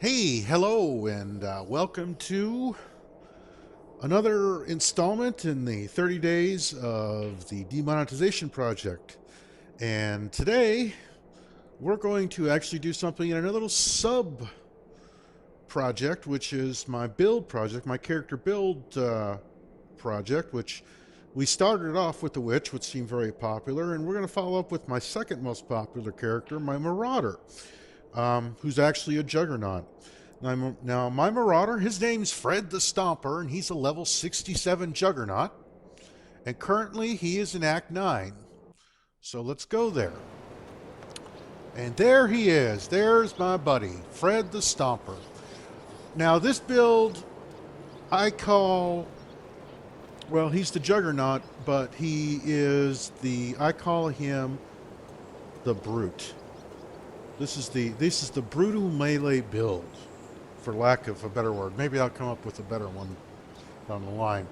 Hey, hello, and welcome to another installment in the 30 days of the Demonetization Project. And today, we're going to actually do something in a little sub project, which is my build project, my character build project, which we started off with the Witch, which seemed very popular, and we're going to follow up with my second most popular character, my Marauder, who's actually a Juggernaut. Now, my Marauder, his name's Fred the Stomper, and he's a level 67 Juggernaut. And currently, he is in Act 9. So let's go there. And there he is. There's my buddy, Fred the Stomper. Now, this build, I call... Well, he's the Juggernaut, but I call him the Brute. This is the brutal melee build, for lack of a better word. Maybe I'll come up with a better one down the line.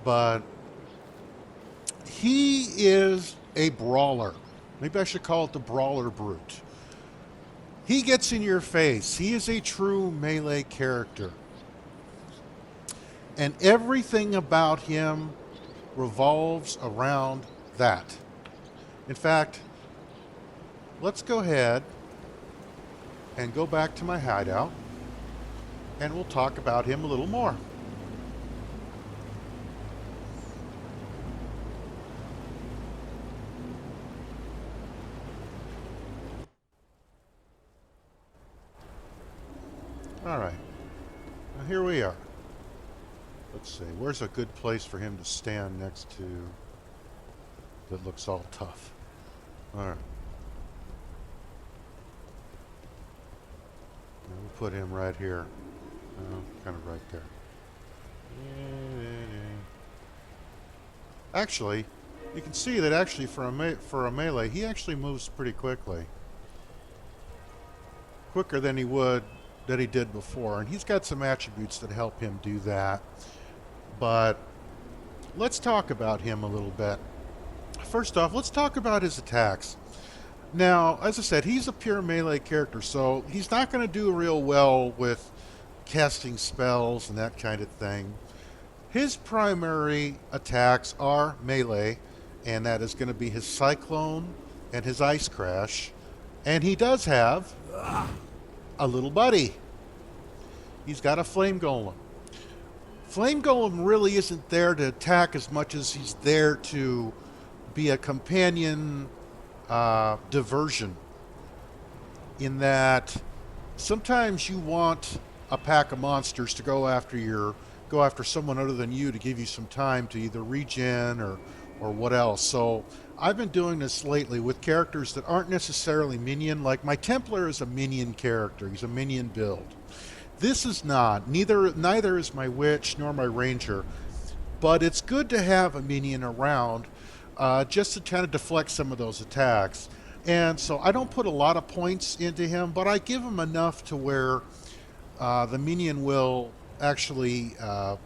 But he is a brawler. Maybe I should call it the Brawler Brute. He gets in your face. He is a true melee character. And everything about him revolves around that. In fact, let's go ahead and go back to my hideout, and we'll talk about him a little more. All right, now here we are. Let's see, where's a good place for him to stand next to that looks all tough? All right. We'll put him right here. Kind of right there. Actually, you can see that actually for a melee, he actually moves pretty quickly. Quicker than he did before. And he's got some attributes that help him do that. But let's talk about him a little bit. First off, let's talk about his attacks. Now, as I said, he's a pure melee character, so he's not going to do real well with casting spells and that kind of thing. His primary attacks are melee, and that is going to be his Cyclone and his Ice Crash. And he does have a little buddy. He's got a Flame Golem. Flame Golem really isn't there to attack as much as he's there to be a companion diversion, in that sometimes you want a pack of monsters to go after someone other than you to give you some time to either regen or what else. So I've been doing this lately with characters that aren't necessarily minion. Like my Templar is a minion character. He's a minion build. This is not. Neither is my Witch nor my Ranger. But it's good to have a minion around just to kind of deflect some of those attacks. And so I don't put a lot of points into him, but I give him enough to where the minion will actually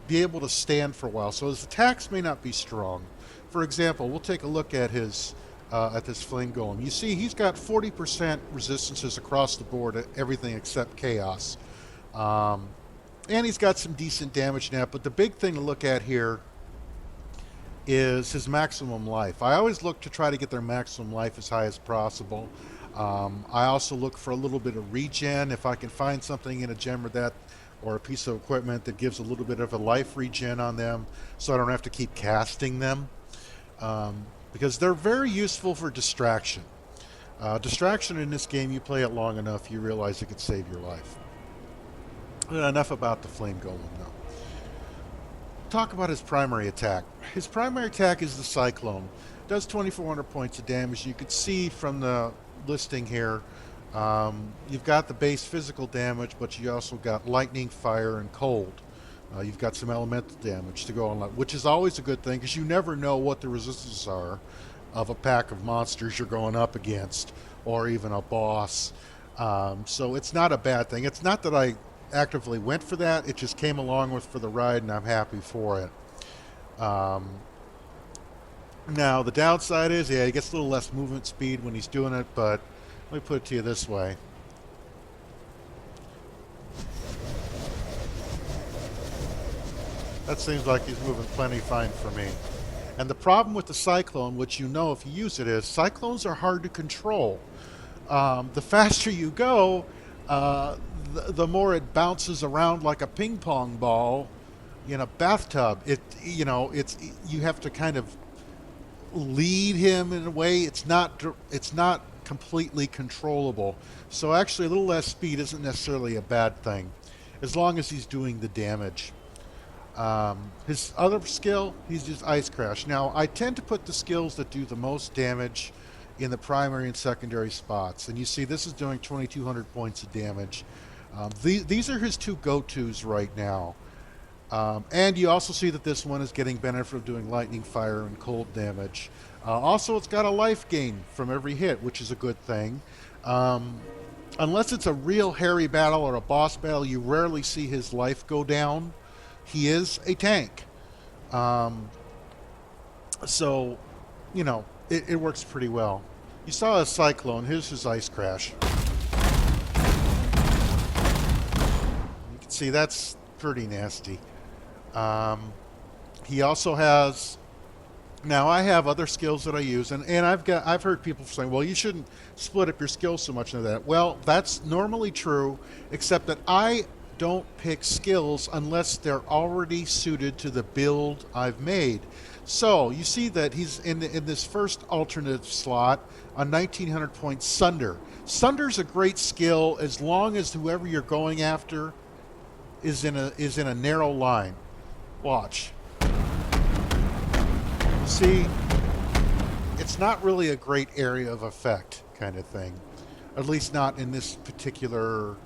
be able to stand for a while. So his attacks may not be strong. For example, we'll take a look at at this Flame Golem. You see he's got 40% resistances across the board at everything except Chaos. And he's got some decent damage now, but the big thing to look at here is his maximum life. I always look to try to get their maximum life as high as possible. I also look for a little bit of regen. If I can find something in a gem or a piece of equipment that gives a little bit of a life regen on them, so I don't have to keep casting them, because they're very useful for distraction. Distraction in this game, you play it long enough, you realize it could save your life. Enough about the Flame Golem now. Talk about his primary attack. His primary attack is the Cyclone. Does 2,400 points of damage. You can see from the listing here, you've got the base physical damage, but you also got lightning, fire, and cold. You've got some elemental damage to go on, which is always a good thing because you never know what the resistances are of a pack of monsters you're going up against, or even a boss. So it's not a bad thing. It's not that I actively went for that. It just came along for the ride, and I'm happy for it. Now, the downside is, he gets a little less movement speed when he's doing it, but let me put it to you this way. That seems like he's moving plenty fine for me. And the problem with the Cyclone, which you know if you use it, is Cyclones are hard to control. The faster you go, the more it bounces around like a ping pong ball in a bathtub. You have to kind of lead him in a way. It's not completely controllable. So actually, a little less speed isn't necessarily a bad thing, as long as he's doing the damage. His other skill, he's just Ice Crash. Now, I tend to put the skills that do the most damage in the primary and secondary spots. And you see this is doing 2,200 points of damage. These are his two go-tos right now. And you also see that this one is getting benefit of doing lightning, fire, and cold damage. Also, it's got a life gain from every hit, which is a good thing. Unless it's a real hairy battle or a boss battle, you rarely see his life go down. He is a tank. So, it works pretty well. You saw a Cyclone. Here's his Ice Crash. You can see that's pretty nasty. He also has... Now, I have other skills that I use, and I've heard people saying, well, you shouldn't split up your skills so much into that. Well, that's normally true, except that I don't pick skills unless they're already suited to the build I've made. So, you see that he's in this first alternative slot on 1,900 points Sunder. Sunder's a great skill as long as whoever you're going after is in a narrow line. Watch. See, it's not really a great area of effect kind of thing. At least not in this particular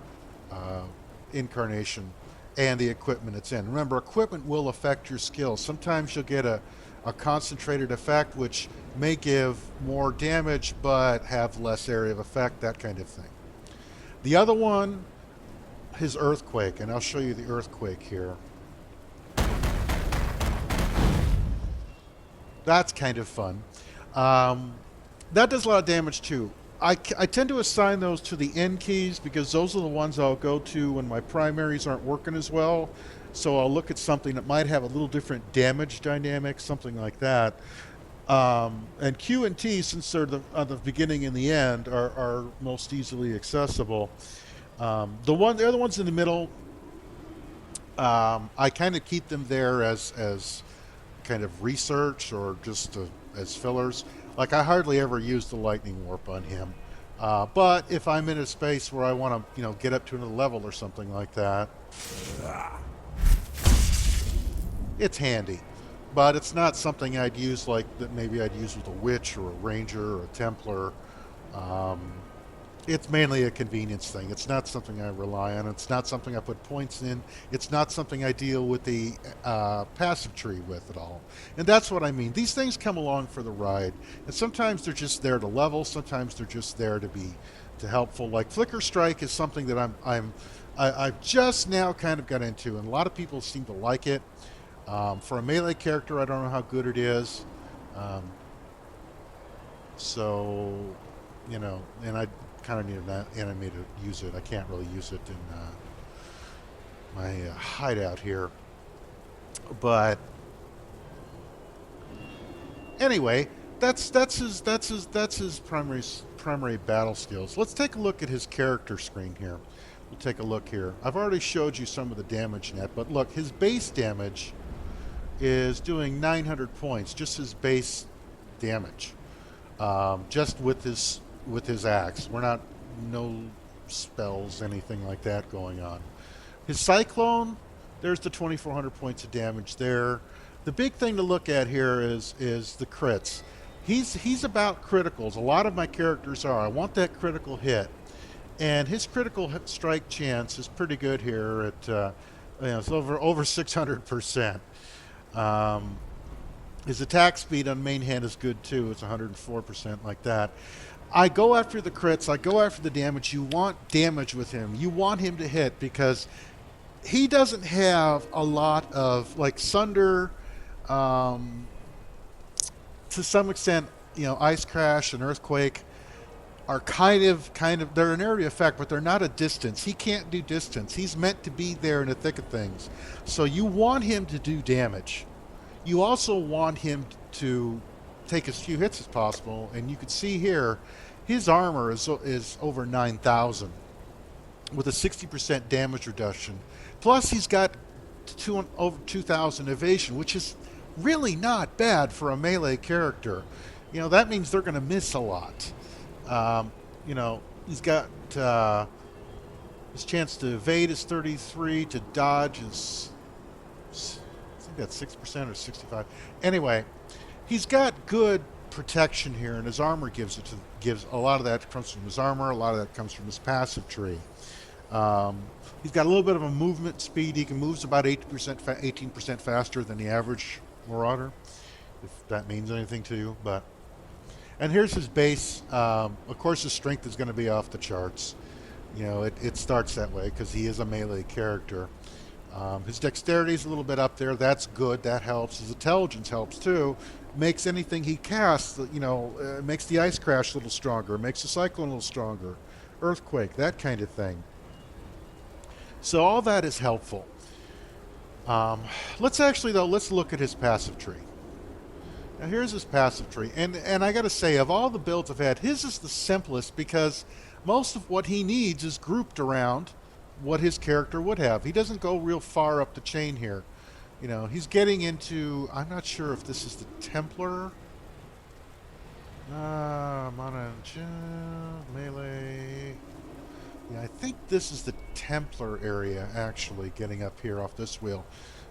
incarnation and the equipment it's in. Remember, equipment will affect your skills. Sometimes you'll get a concentrated effect which may give more damage but have less area of effect, that kind of thing. The other one, his Earthquake, and I'll show you the Earthquake here. That's kind of fun. That does a lot of damage too. I tend to assign those to the end keys because those are the ones I'll go to when my primaries aren't working as well. So I'll look at something that might have a little different damage dynamic, something like that. And Q and T, since they're the beginning and the end, are most easily accessible. The other ones in the middle, I kind of keep them there as kind of research or just as fillers. Like I hardly ever use the lightning warp on him, but if I'm in a space where I want to get up to another level or something like that, it's handy. But it's not something I'd use like that. Maybe I'd use with a witch or a ranger or a templar. It's mainly a convenience thing. It's not something I rely on. It's not something I put points in. It's not something I deal with the passive tree with at all. And that's what I mean. These things come along for the ride. And sometimes they're just there to level. Sometimes they're just there to be helpful. Like Flicker Strike is something that I've just now kind of got into. And a lot of people seem to like it. For a melee character, I don't know how good it is. And I kind of need an enemy to use it. I can't really use it in my hideout here. But anyway, that's his primary battle skills. Let's take a look at his character screen here. We'll take a look here. I've already showed you some of the damage net, but look, his base damage is doing 900 points, just his base damage, just with his axe. No spells, anything like that going on. His Cyclone, there's the 2,400 points of damage there. The big thing to look at here is the crits. He's about criticals. A lot of my characters are. I want that critical hit, and his critical strike chance is pretty good here at it's over 600%. His attack speed on main hand is good too. It's 104%, like that. I go after the crits. I go after the damage. You want damage with him. You want him to hit because he doesn't have a lot of, like Sunder, to some extent, Ice Crash and Earthquake. are kind of they're an area effect, but they're not a distance. He can't do distance. He's meant to be there in the thick of things. So you want him to do damage. You also want him to take as few hits as possible, and you can see here his armor is over 9,000 with a 60% damage reduction. Plus he's got over 2,000 evasion, which is really not bad for a melee character. You know, that means they're going to miss a lot. You know, he's got his chance to evade is 33, to dodge is, I think that's 6% or 65. Anyway, he's got good protection here, and his armor gives a lot of that comes from his armor, a lot of that comes from his passive tree. He's got a little bit of a movement speed. He can move about 18% faster than the average Marauder, if that means anything to you. But and here's his base. Of course, his strength is going to be off the charts. You know, it starts that way because he is a melee character. His dexterity is a little bit up there. That's good. That helps. His intelligence helps too. Makes anything he casts, you know, makes the ice crash a little stronger. Makes the cyclone a little stronger. Earthquake, that kind of thing. So all that is helpful. Let's look at his passive tree. Now here's his passive tree, and I got to say, of all the builds I've had, his is the simplest because most of what he needs is grouped around what his character would have. He doesn't go real far up the chain here. You know, he's getting into, I'm not sure if this is the Templar. Mana melee. Yeah, I think this is the Templar area, actually, getting up here off this wheel.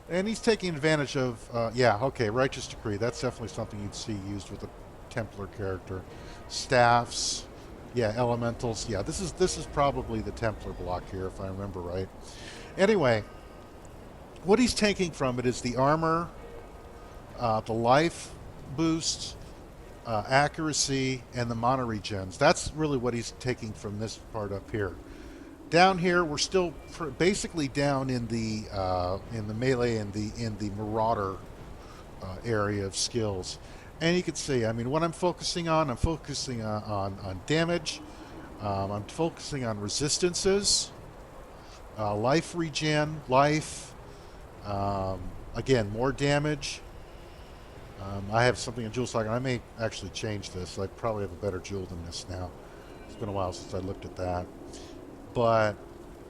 And he's taking advantage of, yeah, okay, Righteous Decree. That's definitely something you'd see used with a Templar character. Staffs, yeah, elementals. Yeah, this is probably the Templar block here, if I remember right. Anyway, what he's taking from it is the armor, the life boost, accuracy, and the mana regens. That's really what he's taking from this part up here. Down here, we're still basically down in the melee and in the Marauder area of skills, and you can see. I mean, what I'm focusing on damage. I'm focusing on resistances, life regen, life. Again, more damage. I have something in Jewel Cyclone. I may actually change this. I probably have a better jewel than this now. It's been a while since I looked at that. But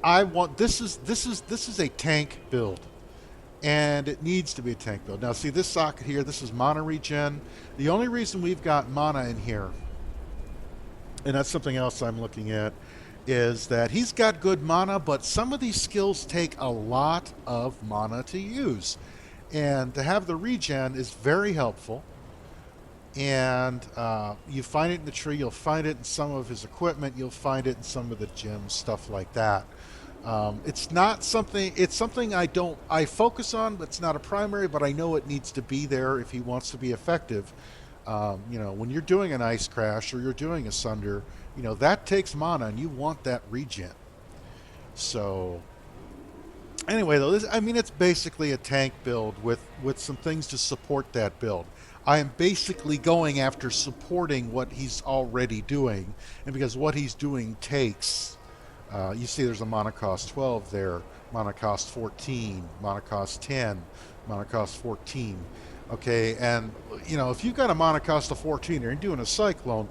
I want this is a tank build, and it needs to be a tank build. Now, see this socket here. This is mana regen. The only reason we've got mana in here, and that's something else I'm looking at, is that he's got good mana, but some of these skills take a lot of mana to use. And to have the regen is very helpful. And you find it in the tree, you'll find it in some of his equipment, you'll find it in some of the gems, stuff like that. It's not something, it's something I focus on, but it's not a primary, but I know it needs to be there if he wants to be effective. You know, when you're doing an ice crash or you're doing a sunder, you know, that takes mana and you want that regen. So anyway, though, I mean, it's basically a tank build with some things to support that build. I am basically going after supporting what he's already doing, and because what he's doing takes, you see there's a mana cost 12 there, mana cost 14, mana cost 10, mana cost 14. Okay, and you know, if you've got a mana cost of 14 and you're doing a Cyclone,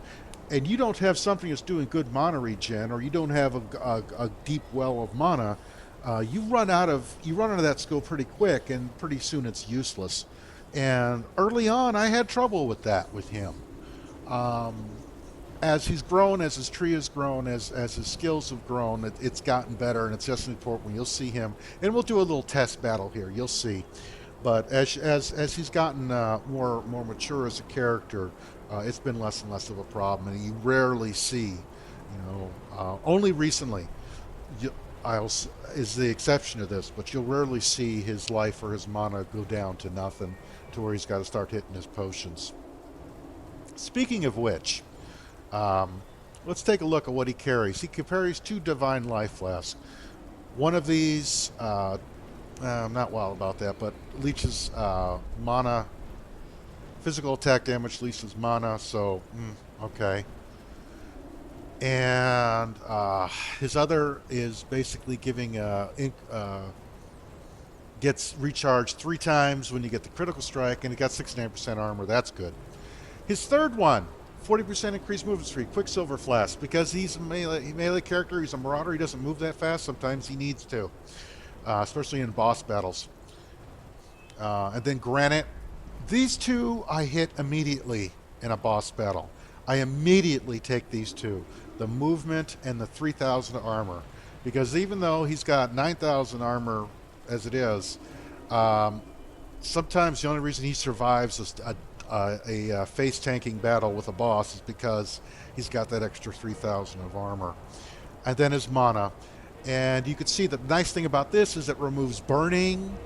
and you don't have something that's doing good mana regen, or you don't have a deep well of mana, you run out of that skill pretty quick, and pretty soon it's useless. And early on, I had trouble with that with him. As he's grown, as his tree has grown, as his skills have grown, it's gotten better, and it's just important when you'll see him. And we'll do a little test battle here. You'll see. But as he's gotten more mature as a character, it's been less and less of a problem, and you rarely see, you know, only recently. Is the exception to this, but you'll rarely see his life or his mana go down to nothing, to where he's got to start hitting his potions. Speaking of which, let's take a look at what he carries. He carries 2 Divine Life Flasks. One of these, I'm not wild about that, but leeches mana, physical attack damage leeches mana, so, okay. And his other is basically giving gets recharged 3 times when you get the critical strike, and it got 69% armor. That's good. His third one, 40% increased movement speed, Quicksilver Flask. Because he's a melee character, he's a Marauder, he doesn't move that fast. Sometimes he needs to, especially in boss battles. And then Granite. These two I hit immediately in a boss battle. I immediately take these two, the movement and the 3,000 armor. Because even though he's got 9,000 armor as it is, sometimes the only reason he survives a face tanking battle with a boss is because he's got that extra 3,000 of armor. And then his mana. And you can see the nice thing about this is it removes burning.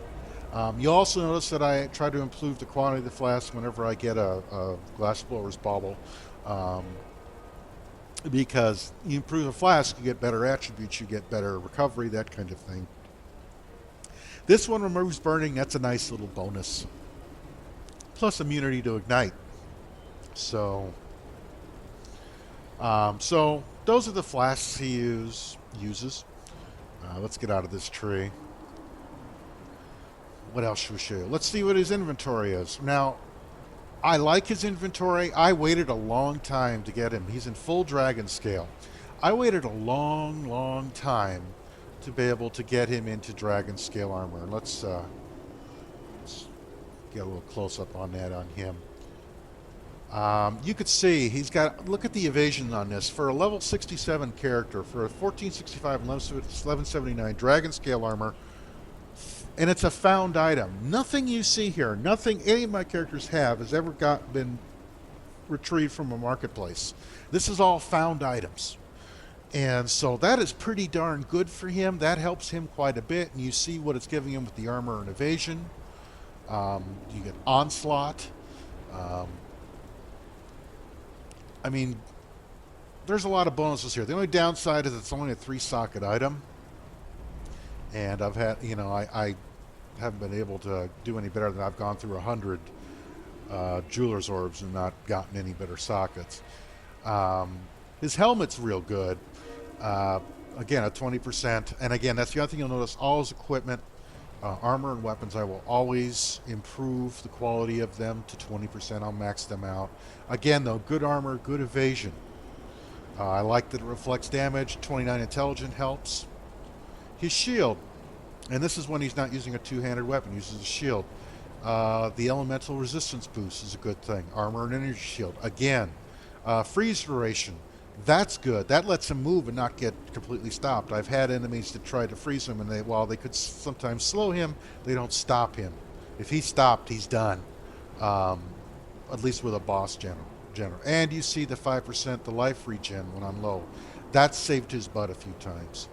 You also notice that I try to improve the quantity of the flask whenever I get a glass blower's bauble. Because you improve the flask, you get better attributes, you get better recovery, that kind of thing. This one removes burning. That's a nice little bonus. Plus immunity to ignite. So those are the flasks he uses. Let's get out of this tree. What else should we show you? Let's see what his inventory is. Now, I like his inventory. I waited a long time to get him. He's in full dragon scale. I waited a long, long time to be able to get him into dragon scale armor. Let's get a little close up on that on him. You could see he's got, look at the evasion on this. For a level 67 character, for a 1465 and 1179 dragon scale armor, and it's a found item. Nothing you see here, nothing any of my characters have has ever been retrieved from a marketplace. This is all found items. And so that is pretty darn good for him. That helps him quite a bit. And you see what it's giving him with the armor and evasion. You get onslaught. I mean, there's a lot of bonuses here. The only downside is it's only a 3-socket item. And I've had, I haven't been able to do any better than I've gone through 100 jeweler's orbs and not gotten any better sockets. His helmet's real good. Again, at 20%. And again, that's the other thing you'll notice. All his equipment, armor and weapons, I will always improve the quality of them to 20%. I'll max them out. Again, though, good armor, good evasion. I like that it reflects damage. 29 intelligent helps. His shield, and this is when he's not using a two-handed weapon, he uses a shield. The elemental resistance boost is a good thing. Armor and energy shield. Again, freeze duration. That's good. That lets him move and not get completely stopped. I've had enemies that try to freeze him, and while they could sometimes slow him, they don't stop him. If he's stopped, he's done. At least with a boss general. And you see the 5%, the life regen when I'm low. That's saved his butt a few times.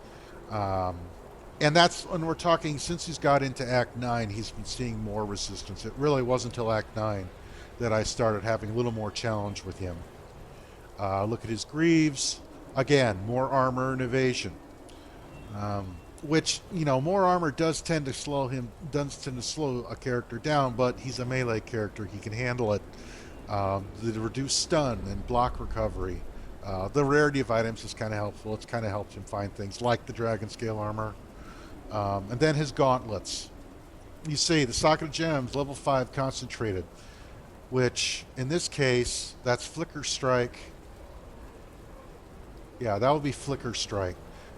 And that's when we're talking, since he's got into Act 9, he's been seeing more resistance. It really wasn't until Act 9 that I started having a little more challenge with him. Look at his greaves. Again, more armor and evasion. Which, more armor does tend to slow a character down, but he's a melee character. He can handle it. The reduced stun and block recovery. The rarity of items is kind of helpful. It's kind of helped him find things like the dragon scale armor. And then his gauntlets. You see, the socket of gems, level 5 concentrated, which in this case, that's Flicker Strike. Yeah, that would be Flicker Strike.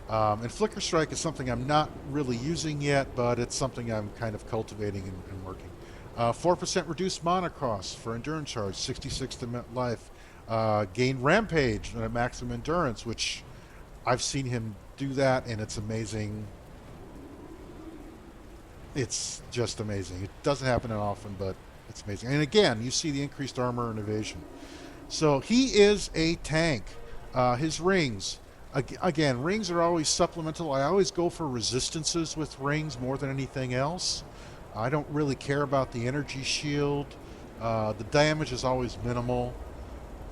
And Flicker Strike is something I'm not really using yet, but it's something I'm kind of cultivating and working. 4% reduced mana cost for endurance charge, 66 to life. Gain Rampage at maximum endurance, which I've seen him do that, and it's amazing. It's just amazing. It doesn't happen often, but it's amazing. And again, you see the increased armor and evasion. So he is a tank. His rings. Again, rings are always supplemental. I always go for resistances with rings more than anything else. I don't really care about the energy shield. The damage is always minimal.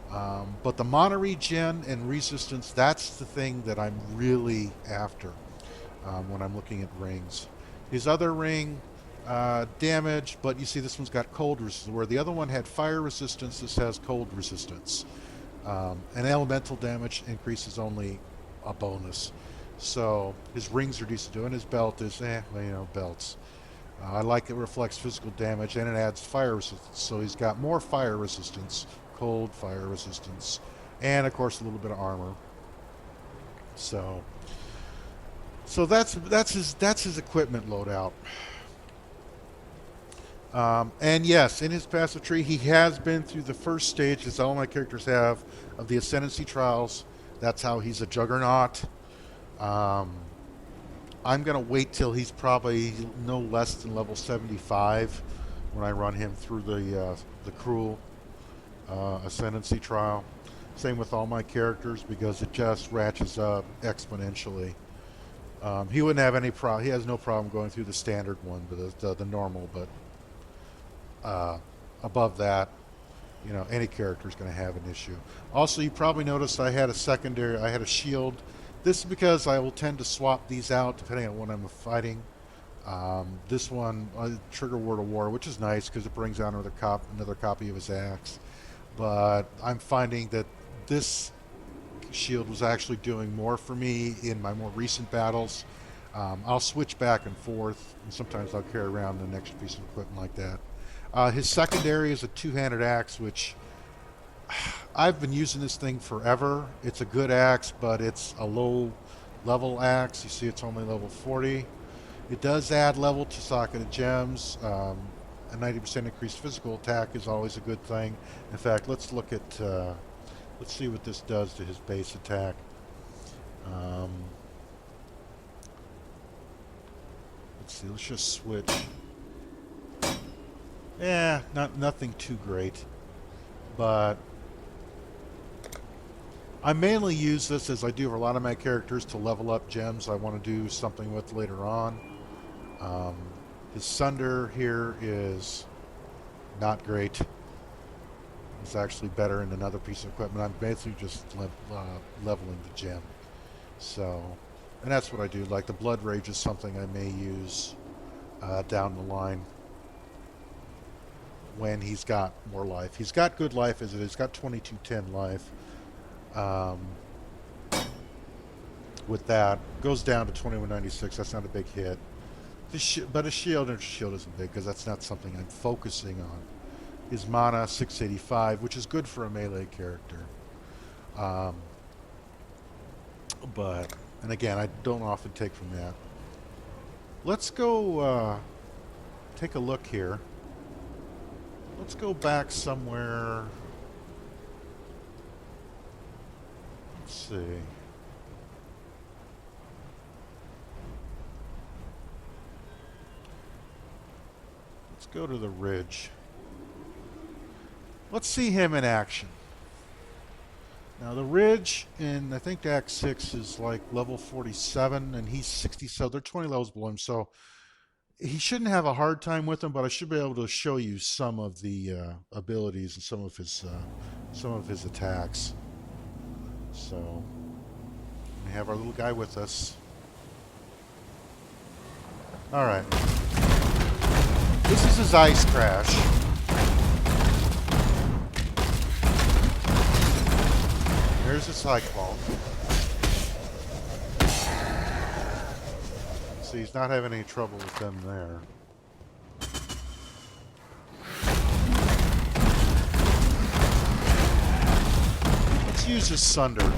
But the mana regen and resistance, that's the thing that I'm really after when I'm looking at rings. His other ring, damage, but you see this one's got cold resistance, where the other one had fire resistance, this has cold resistance. And elemental damage increase is only a bonus. So his rings are decent too, and his belt is, well, you know, belts. I like it reflects physical damage and it adds fire resistance. So he's got more fire resistance, cold fire resistance, and of course a little bit of armor. So that's his equipment loadout. And yes, in his passive tree, he has been through the first stage, as all my characters have, of the Ascendancy Trials. That's how he's a juggernaut. I'm going to wait till he's probably no less than level 75 when I run him through the Cruel Ascendancy Trial. Same with all my characters, because it just ratchets up exponentially. He wouldn't have any problem. He has no problem going through the standard one, but the normal. But above that, you know, any character is going to have an issue. Also, you probably noticed I had a shield. This is because I will tend to swap these out depending on what I'm fighting. This one, trigger Word of War, which is nice because it brings out another copy of his axe. But I'm finding that this shield was actually doing more for me in my more recent battles. I'll switch back and forth, and sometimes I'll carry around an extra piece of equipment like that. His secondary is a two-handed axe, which I've been using this thing forever. It's a good axe, but it's a low-level axe. You see it's only level 40. It does add level to Socket of Gems. A 90% increased physical attack is always a good thing. In fact, let's look at... let's see what this does to his base attack. Let's see, let's just switch. Yeah, nothing too great. But I mainly use this, as I do for a lot of my characters, to level up gems I want to do something with later on. His Sunder here is not great. It's actually better in another piece of equipment. I'm basically just leveling the gem. So, and that's what I do. Like the Blood Rage is something I may use down the line when he's got more life. He's got good life as it is. He's got 2210 life. With that, goes down to 2196. That's not a big hit. But a shield isn't big because that's not something I'm focusing on. His mana 685, which is good for a melee character. But, and again, I don't often take from that. Let's go take a look here. Let's go back somewhere. Let's see. Let's go to the ridge. Let's see him in action. Now the ridge in, I think, Act 6 is like level 47 and he's 67. They're 20 levels below him, so he shouldn't have a hard time with them, but I should be able to show you some of the abilities and some of his attacks. So we have our little guy with us. All right. This is his ice crash. There's a Cyclone. See, he's not having any trouble with them there. Let's use his Sunder.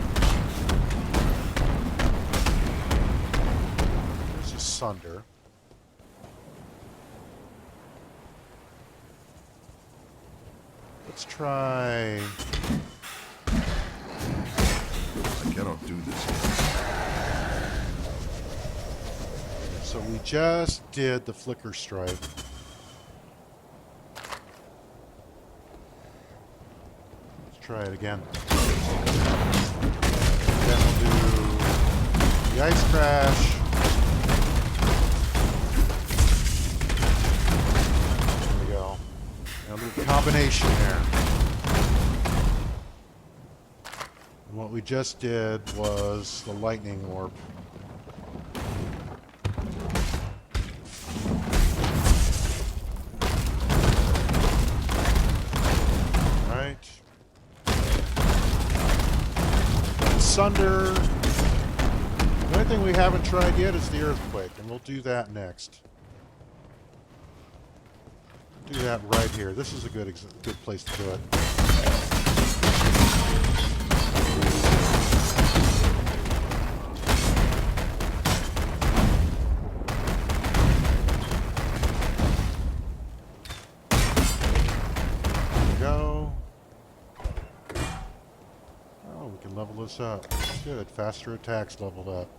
There's his Sunder. Let's try... I cannot do this. So we just did the Flicker Strike. Let's try it again. Then we'll do the Ice Crash. There we go. And a little combination there. And what we just did was the Lightning Orb. Sunder. The only thing we haven't tried yet is the Earthquake, and we'll do that next. Do that right here. This is a good place to do it. Level this up. Good. Faster attacks leveled up.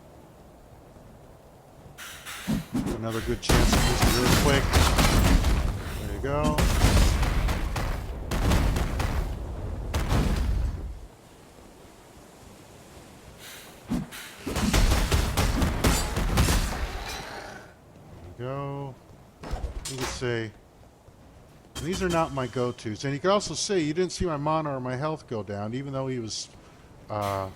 Another good chance to use the Earthquake. There you go. There you go. You can see. These are not my go-tos. And you can also see, you didn't see my mana or my health go down, even though he was there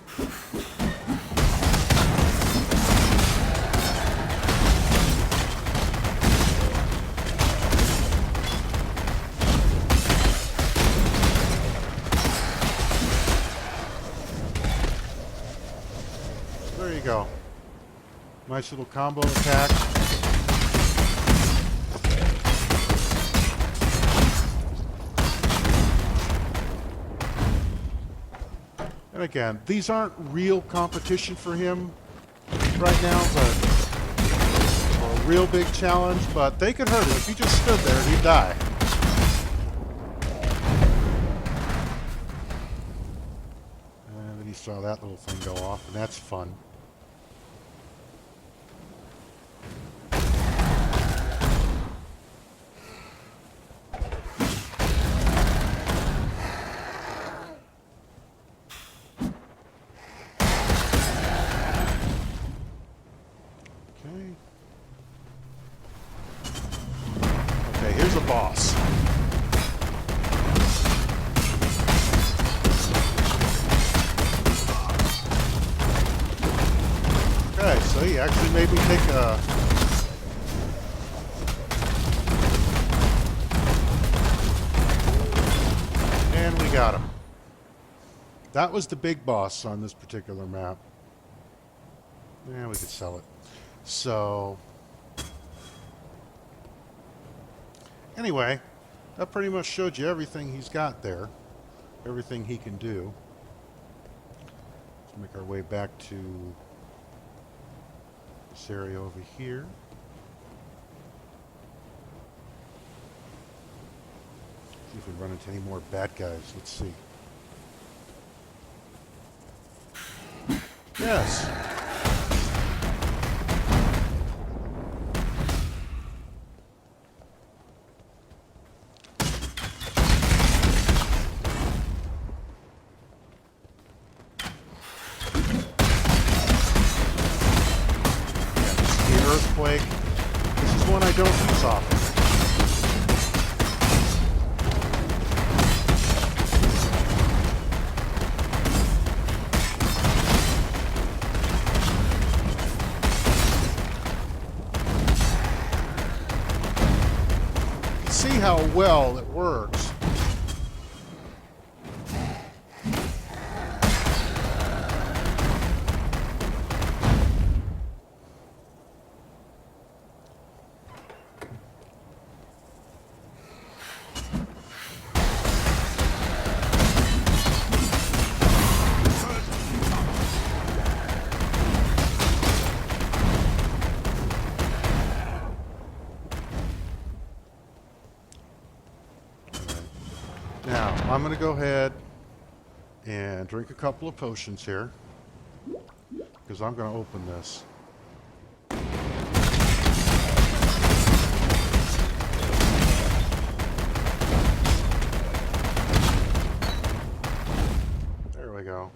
you go. Nice little combo attack. And again, these aren't real competition for him right now, or a real big challenge, but they could hurt him. If he just stood there, he'd die. And then he saw that little thing go off, and that's fun. Okay, here's a boss. Okay, so he actually made me take a... And we got him. That was the big boss on this particular map. Yeah, we could sell it. So... Anyway, that pretty much showed you everything he's got there. Everything he can do. Let's make our way back to this area over here. See if we run into any more bad guys. Let's see. Yes. Earthquake. This is one I don't use often. You can see how well it works. Now, I'm going to go ahead and drink a couple of potions here, because I'm going to open this. There we go.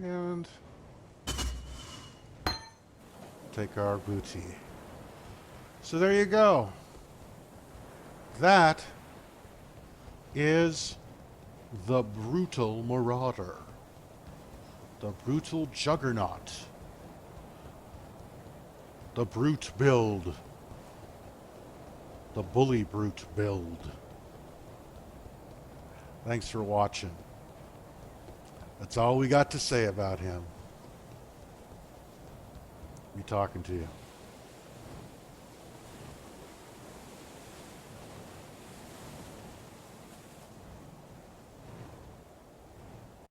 And take our booty. So there you go. That is the brutal Marauder. The brutal Juggernaut. The brute build. The bully brute build. Thanks for watching. That's all we got to say about him. Be talking to you.